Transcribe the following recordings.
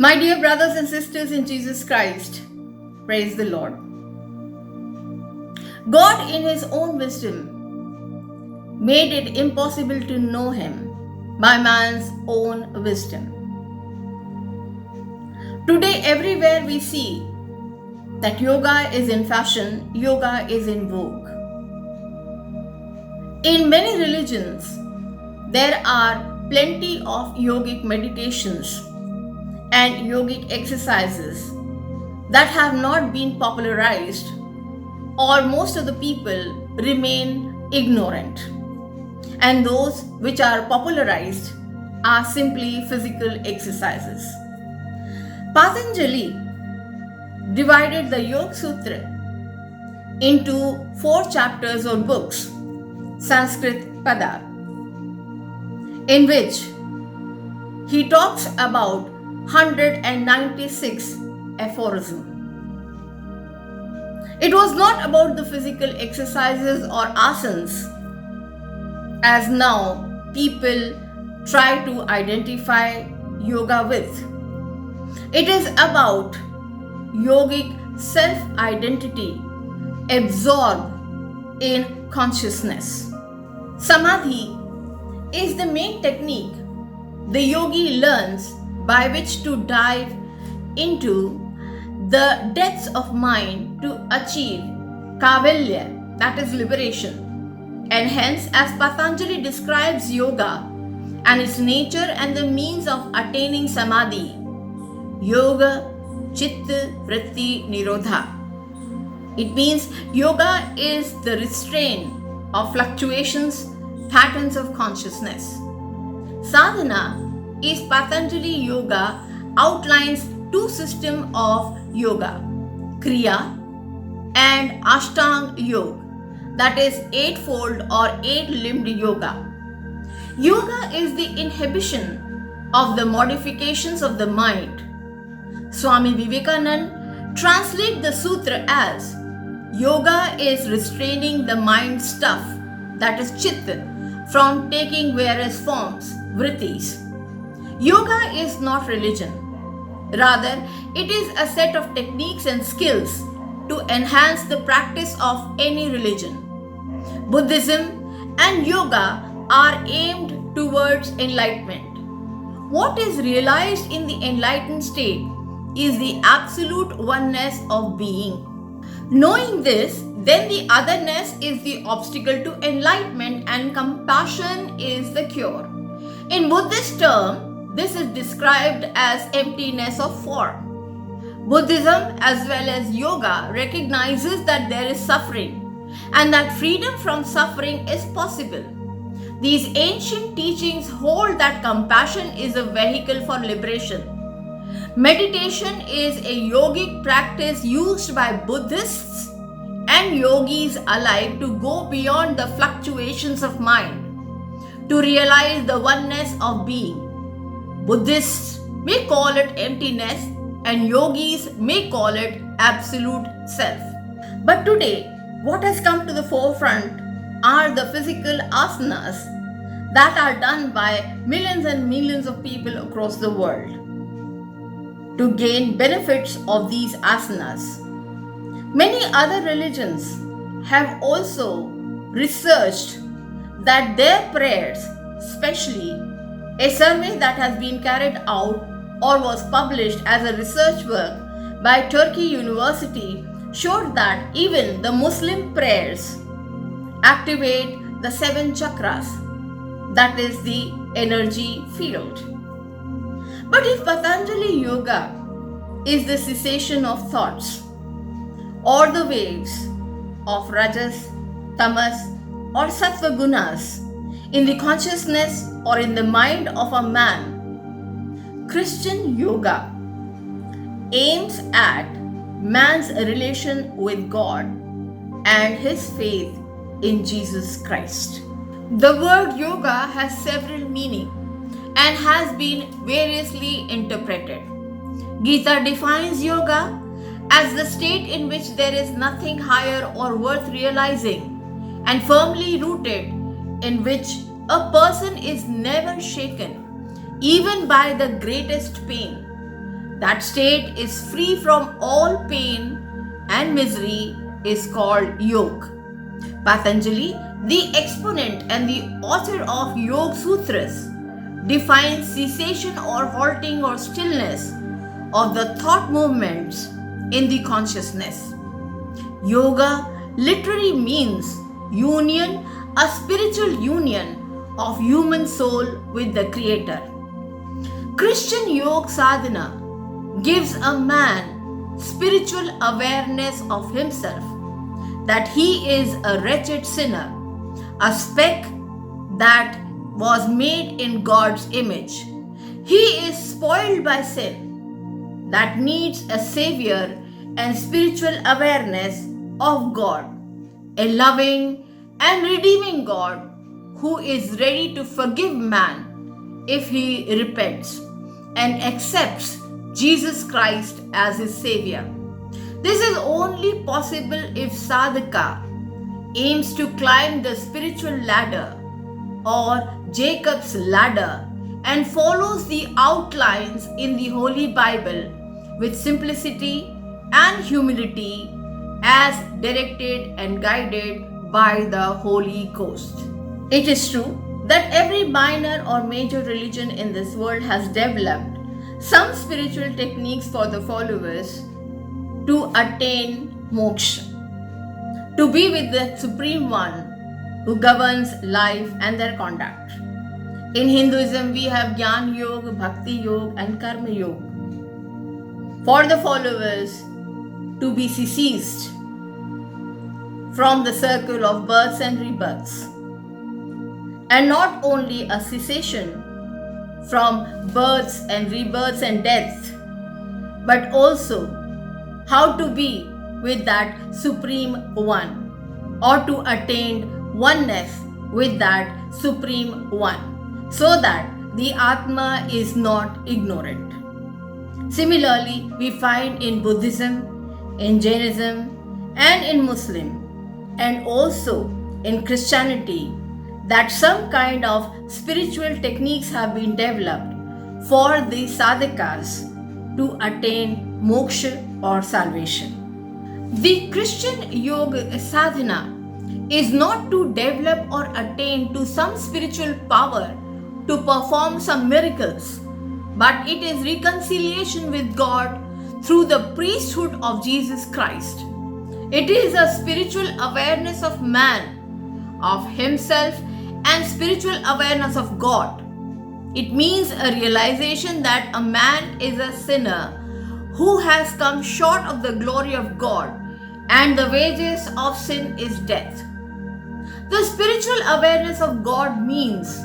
My dear brothers and sisters in Jesus Christ, praise the Lord. God, in His own wisdom, made it impossible to know Him by man's own wisdom. Today, everywhere we see that yoga is in fashion, yoga is in vogue. In many religions, there are plenty of yogic meditations and yogic exercises that have not been popularized, or most of the people remain ignorant. And those which are popularized are simply physical exercises. Patanjali divided the Yoga Sutra into 4 chapters or books, Sanskrit Pada, in which he talks about 196 aphorisms. It was not about the physical exercises or asanas, as now people try to identify yoga with. It is about yogic self-identity absorbed in consciousness. Samadhi is the main technique the yogi learns by which to dive into the depths of mind to achieve kaivalya, that is liberation. And hence, as Patanjali describes yoga and its nature and the means of attaining samadhi, yoga chitta vritti nirodha. It means yoga is the restraint of fluctuations, patterns of consciousness. Sadhana is Patanjali Yoga outlines 2 systems of yoga, Kriya and Ashtanga Yoga, that is 8-fold or 8-limbed yoga. Yoga is the inhibition of the modifications of the mind. Swami Vivekananda translates the sutra as yoga is restraining the mind stuff, that is chitta, from taking various forms, vrittis. Yoga is not religion. Rather, it is a set of techniques and skills to enhance the practice of any religion. Buddhism and yoga are aimed towards enlightenment. What is realized in the enlightened state is the absolute oneness of being. Knowing this, then the otherness is the obstacle to enlightenment and compassion is the cure. In Buddhist term, this is described as emptiness of form. Buddhism as well as yoga recognizes that there is suffering and that freedom from suffering is possible. These ancient teachings hold that compassion is a vehicle for liberation. Meditation is a yogic practice used by Buddhists and yogis alike to go beyond the fluctuations of mind, to realize the oneness of being. Buddhists may call it emptiness and yogis may call it absolute self. But today, what has come to the forefront are the physical asanas that are done by millions and millions of people across the world. To gain benefits of these asanas, many other religions have also researched that their prayers, especially a survey that has been carried out or was published as a research work by Turkey University, showed that even the Muslim prayers activate the 7 chakras, that is the energy field. But if Patanjali Yoga is the cessation of thoughts or the waves of Rajas, Tamas or Sattva gunas in the consciousness or in the mind of a man, Christian yoga aims at man's relation with God and his faith in Jesus Christ. The word yoga has several meanings and has been variously interpreted. Gita defines yoga as the state in which there is nothing higher or worth realizing and firmly rooted, in which a person is never shaken, even by the greatest pain, That state is free from all pain and misery is called yoga. Patanjali, the exponent and the author of Yoga Sutras, defines cessation or halting or stillness of the thought movements in the consciousness. Yoga literally means union, a spiritual union of human soul with the Creator. Christian yoga sadhana gives a man spiritual awareness of himself, that he is a wretched sinner, a speck that was made in God's image. He is spoiled by sin, that needs a savior and spiritual awareness of God, a loving and redeeming God who is ready to forgive man if he repents and accepts Jesus Christ as his savior. This is only possible if sadhaka aims to climb the spiritual ladder or Jacob's ladder and follows the outlines in the Holy Bible with simplicity and humility as directed and guided by the Holy Ghost. It is true that every minor or major religion in this world has developed some spiritual techniques for the followers to attain moksha, to be with the Supreme One who governs life and their conduct. In Hinduism, we have Jnana Yoga, Bhakti Yoga, and Karma Yoga. For the followers to be ceased from the circle of births and rebirths. And not only a cessation from births and rebirths and deaths, but also how to be with that Supreme One, or to attain oneness with that Supreme One, so that the Atma is not ignorant. Similarly, we find in Buddhism, in Jainism, and in Muslim, and also in Christianity, that some kind of spiritual techniques have been developed for the sadhakas to attain moksha or salvation. The Christian yoga sadhana is not to develop or attain to some spiritual power to perform some miracles, but it is reconciliation with God through the priesthood of Jesus Christ. It is a spiritual awareness of man, of himself, and spiritual awareness of God. It means a realization that a man is a sinner who has come short of the glory of God, and the wages of sin is death. The spiritual awareness of God means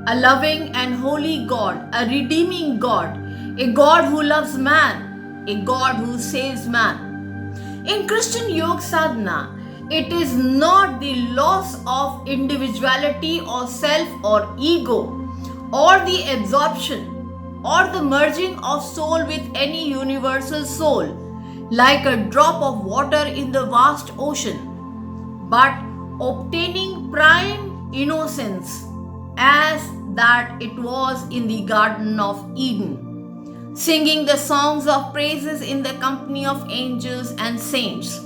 a loving and holy God, a redeeming God, a God who loves man, a God who saves man. In Christian yoga sadhana, it is not the loss of individuality or self or ego, or the absorption or the merging of soul with any universal soul, like a drop of water in the vast ocean, but obtaining prime innocence as that it was in the Garden of Eden, singing the songs of praises in the company of angels and saints.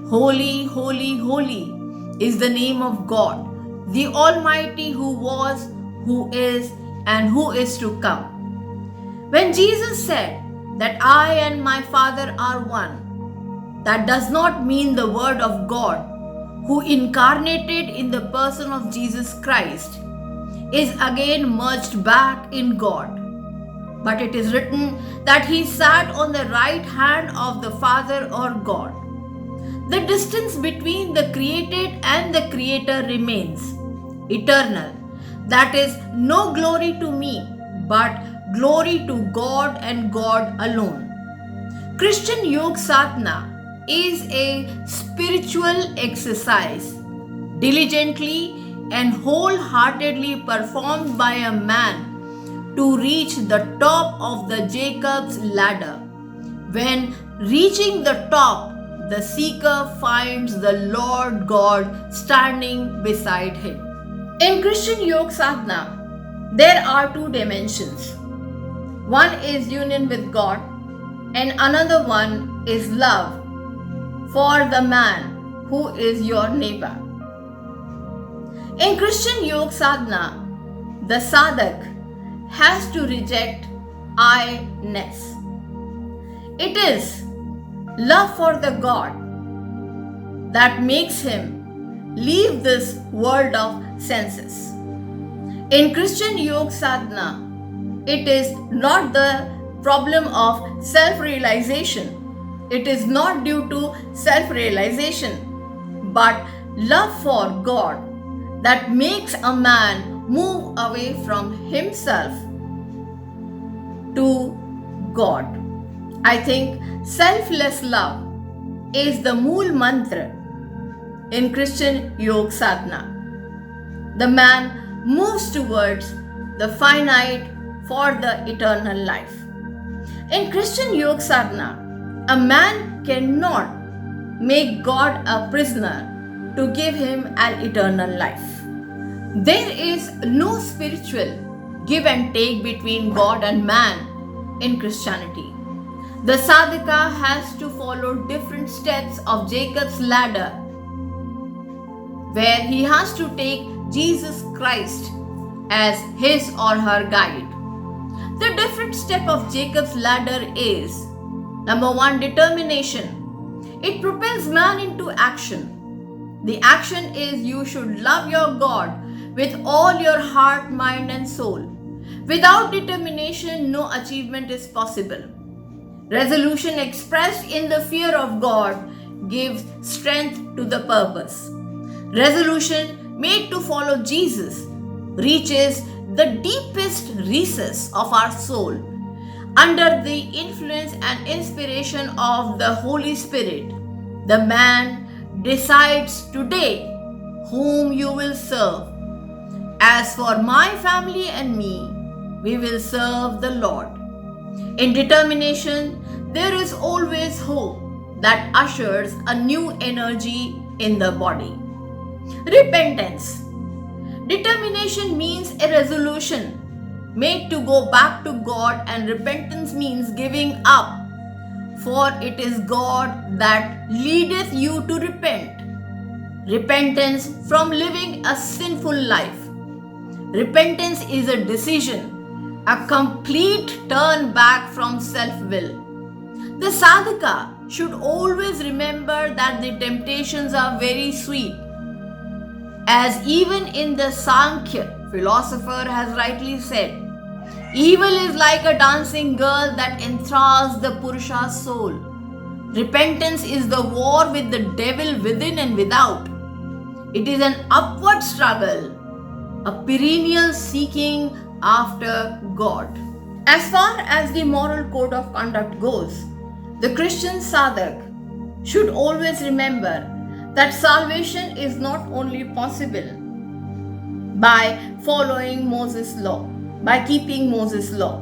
Holy, holy, holy is the name of God, the Almighty, who was, who is, and who is to come. When Jesus said that I and my Father are one, that does not mean the Word of God, who incarnated in the person of Jesus Christ, is again merged back in God. But it is written that he sat on the right hand of the Father or God. The distance between the created and the Creator remains eternal. That is no glory to me, but glory to God and God alone. Christian yoga sadhana is a spiritual exercise, diligently and wholeheartedly performed by a man to reach the top of the Jacob's ladder. When reaching the top, the seeker finds the Lord God standing beside him. In Christian yoga sadhana, there are two dimensions. One is union with God, and another one is love for the man who is your neighbor. In Christian Yoga Sadhana, the sadhak has to reject I-ness. It is love for the God that makes him leave this world of senses. In Christian Yoga Sadhana, it is not the problem of self-realization. It is not due to self-realization, but love for God that makes a man move away from himself to God. I think selfless love is the Mool Mantra in Christian Yoga Sadhana. The man moves towards the finite for the eternal life. In Christian Yoga Sadhana, a man cannot make God a prisoner to give him an eternal life. There is no spiritual give and take between God and man in Christianity. The sadhaka has to follow different steps of Jacob's ladder, where he has to take Jesus Christ as his or her guide. The different step of Jacob's ladder is: number 1, determination. It propels man into action. The action is you should love your God with all your heart, mind and soul. Without determination, no achievement is possible. Resolution expressed in the fear of God gives strength to the purpose. Resolution made to follow Jesus reaches the deepest recess of our soul. Under the influence and inspiration of the Holy Spirit, the man decides today whom you will serve. As for my family and me, we will serve the Lord. In determination, there is always hope that ushers a new energy in the body. Repentance. Determination means a resolution made to go back to God, and repentance means giving up. For it is God that leadeth you to repent. Repentance from living a sinful life. Repentance is a decision, a complete turn back from self-will. The sadhaka should always remember that the temptations are very sweet. As even in the Sankhya, philosopher has rightly said, evil is like a dancing girl that enthralls the Purusha's soul. Repentance is the war with the devil within and without. It is an upward struggle, a perennial seeking after God. As far as the moral code of conduct goes, the Christian sadhak should always remember that salvation is not only possible by following Moses' law, by keeping Moses' law,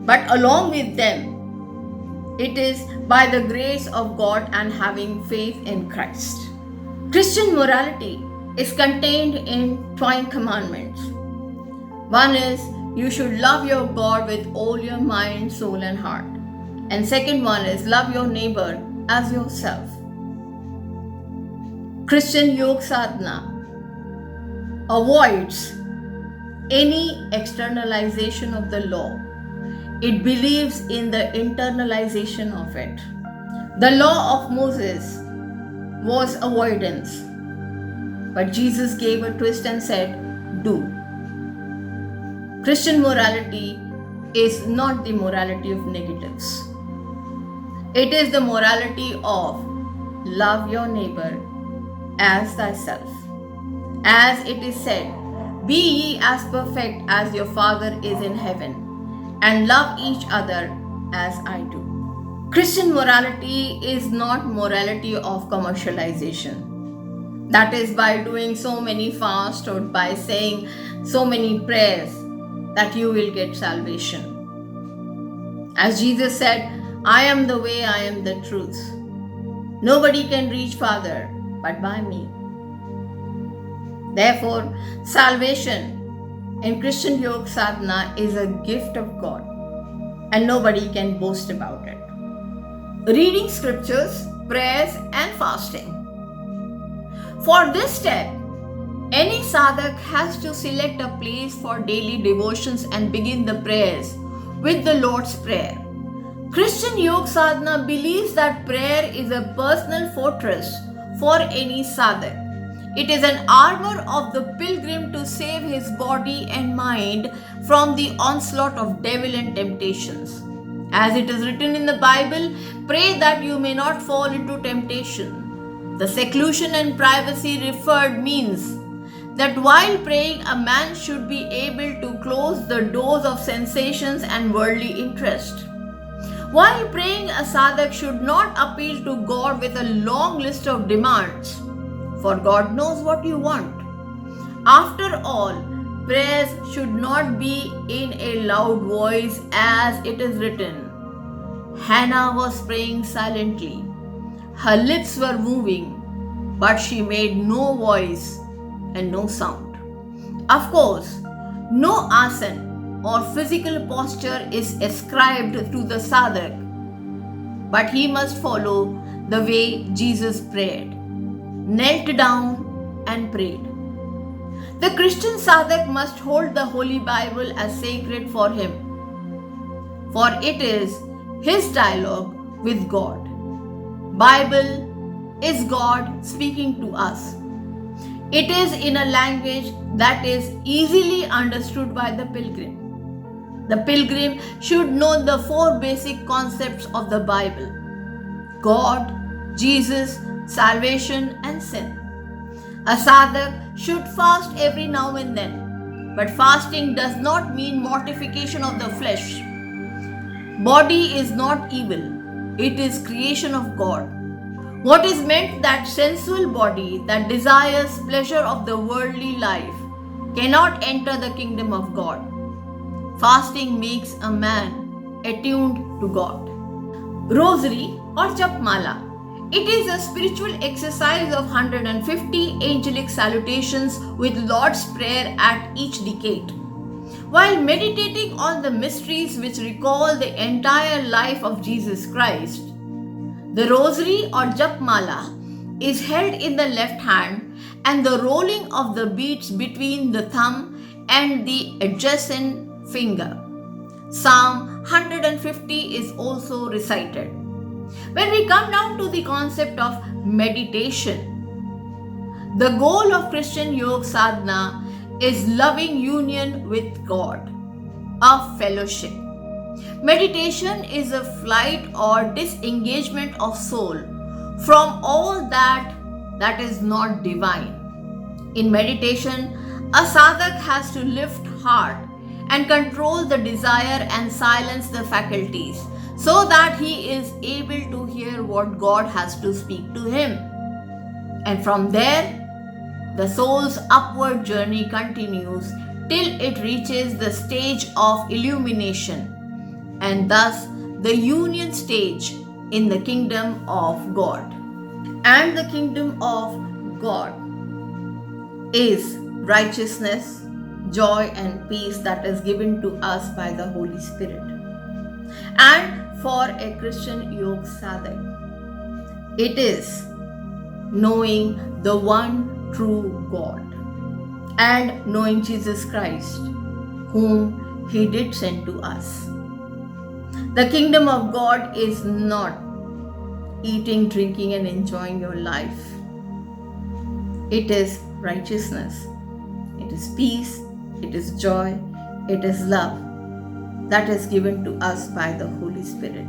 but along with them, it is by the grace of God and having faith in Christ. Christian morality is contained in 12 commandments. One is, you should love your God with all your mind, soul and heart. And second one is, love your neighbor as yourself. Christian Yoga Sadhana avoids any externalization of the law. It believes in the internalization of it. The law of Moses was avoidance, but Jesus gave a twist and said, do. Christian morality is not the morality of negatives. It is the morality of love your neighbor as thyself. As it is said, be ye as perfect as your Father is in heaven, and love each other as I do. Christian morality is not morality of commercialization. That is by doing so many fasts or by saying so many prayers that you will get salvation. As Jesus said, I am the way, I am the truth. Nobody can reach Father but by me. Therefore, salvation in Christian Yoga Sadhana is a gift of God, and nobody can boast about it. reading scriptures, prayers, and fasting. For this step, any sadhak has to select a place for daily devotions and begin the prayers with the Lord's Prayer. Christian Yoga Sadhana believes that prayer is a personal fortress for any sadhak. It is an armor of the pilgrim to save his body and mind from the onslaught of devil and temptations. As it is written in the Bible, pray that you may not fall into temptation. The seclusion and privacy referred means that while praying, a man should be able to close the doors of sensations and worldly interest. While praying, a sadhak should not appeal to God with a long list of demands, for God knows what you want. After all, prayers should not be in a loud voice, as it is written. Hannah was praying silently. Her lips were moving, but she made no voice and no sound. Of course, no asana or physical posture is ascribed to the sadhak, but he must follow the way Jesus prayed, knelt down and prayed. The Christian sadhak must hold the Holy Bible as sacred for him, for it is his dialogue with God. Bible is God speaking to us. It is in a language that is easily understood by the pilgrim. The pilgrim should know the four basic concepts of the Bible: God, Jesus, salvation, and sin. A sadhak should fast every now and then, but fasting does not mean mortification of the flesh. Body is not evil, it is creation of God. What is meant that sensual body that desires pleasure of the worldly life cannot enter the kingdom of God. Fasting makes a man attuned to God. Rosary or Japmala. It is a spiritual exercise of 150 angelic salutations with Lord's Prayer at each decade. While meditating on the mysteries which recall the entire life of Jesus Christ, the Rosary or Japmala is held in the left hand, and the rolling of the beads between the thumb and the adjacent finger. Psalm 150 is also recited. When we come down to the concept of meditation, the goal of Christian Yoga Sadhana is loving union with God, a fellowship. Meditation is a flight or disengagement of soul from all that is not divine. In meditation, a sadhak has to lift heart and control the desire and silence the faculties so that he is able to hear what God has to speak to him. And from there, the soul's upward journey continues till it reaches the stage of illumination, and thus the union stage in the kingdom of God. And the kingdom of God is righteousness, joy, and peace that is given to us by the Holy Spirit. And for a Christian Yoga Sadhak, it is knowing the one true God and knowing Jesus Christ, whom He did send to us. The kingdom of God is not eating, drinking, and enjoying your life. It is righteousness, it is peace, it is joy, it is love that is given to us by the Holy Spirit.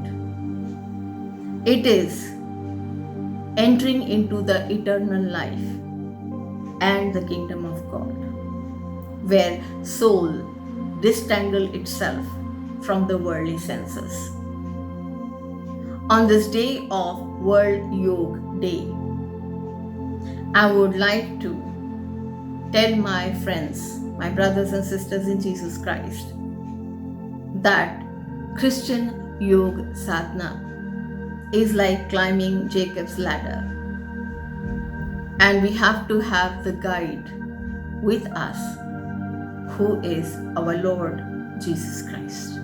It is entering into the eternal life and the kingdom of God, where soul disentangle itself from the worldly senses. On this day of World Yoga Day, I would like to tell my friends, my brothers and sisters in Jesus Christ, that Christian Yoga Sadhana is like climbing Jacob's ladder, and we have to have the guide with us, who is our Lord Jesus Christ.